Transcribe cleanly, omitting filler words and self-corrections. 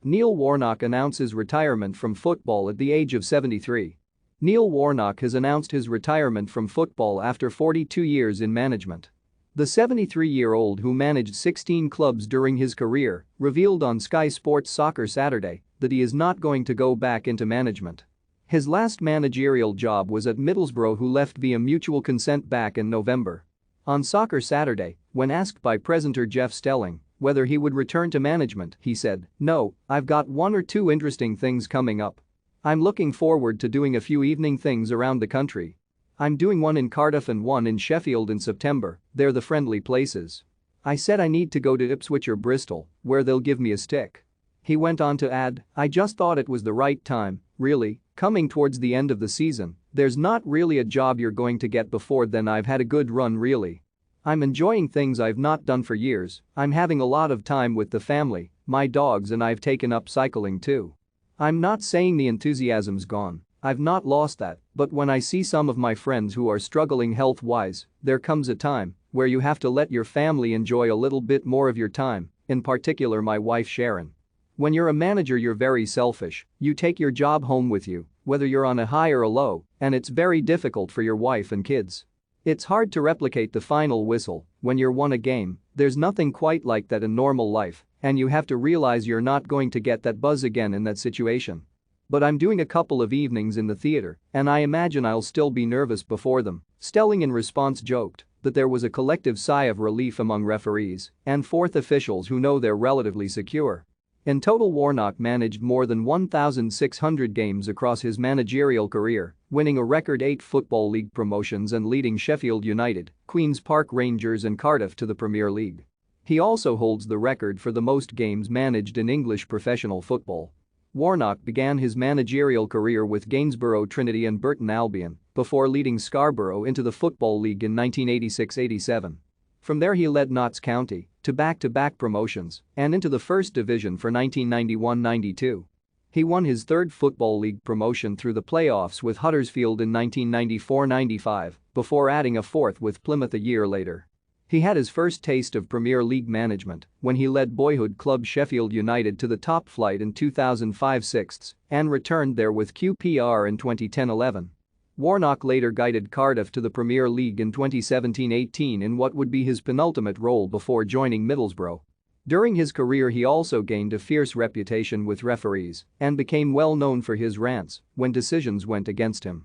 Neil Warnock announces retirement from football at the age of 73. Neil Warnock has announced his retirement from football after 42 years in management. The 73-year-old, who managed 16 clubs during his career, revealed on Sky Sports Soccer Saturday that he is not going to go back into management. His last managerial job was at Middlesbrough, who left via mutual consent back in November. On Soccer Saturday, when asked by presenter Jeff Stelling whether he would return to management, he said, "No, I've got one or two interesting things coming up. I'm looking forward to doing a few evening things around the country. I'm doing one in Cardiff and one in Sheffield in September, they're the friendly places. I said I need to go to Ipswich or Bristol, where they'll give me a stick." He went on to add, "I just thought it was the right time, really, coming towards the end of the season, there's not really a job you're going to get before then. I've had a good run really. I'm enjoying things I've not done for years, I'm having a lot of time with the family, my dogs, and I've taken up cycling too. I'm not saying the enthusiasm's gone, I've not lost that, but when I see some of my friends who are struggling health-wise, there comes a time where you have to let your family enjoy a little bit more of your time, in particular my wife Sharon. When you're a manager you're very selfish, you take your job home with you, whether you're on a high or a low, and it's very difficult for your wife and kids. It's hard to replicate the final whistle when you're won a game, there's nothing quite like that in normal life, and you have to realize you're not going to get that buzz again in that situation. But I'm doing a couple of evenings in the theater, and I imagine I'll still be nervous before them." Stelling in response joked that there was a collective sigh of relief among referees and fourth officials who know they're relatively secure. In total, Warnock managed more than 1,600 games across his managerial career, winning a record 8 Football League promotions and leading Sheffield United, Queen's Park Rangers and Cardiff to the Premier League. He also holds the record for the most games managed in English professional football. Warnock began his managerial career with Gainsborough Trinity and Burton Albion before leading Scarborough into the Football League in 1986-87. From there he led Notts County to back-to-back promotions and into the First Division for 1991-92. He won his third Football League promotion through the playoffs with Huddersfield in 1994-95 before adding a fourth with Plymouth a year later. He had his first taste of Premier League management when he led boyhood club Sheffield United to the top flight in 2005-06 and returned there with QPR in 2010-11. Warnock later guided Cardiff to the Premier League in 2017-18 in what would be his penultimate role before joining Middlesbrough. During his career he also gained a fierce reputation with referees and became well known for his rants when decisions went against him.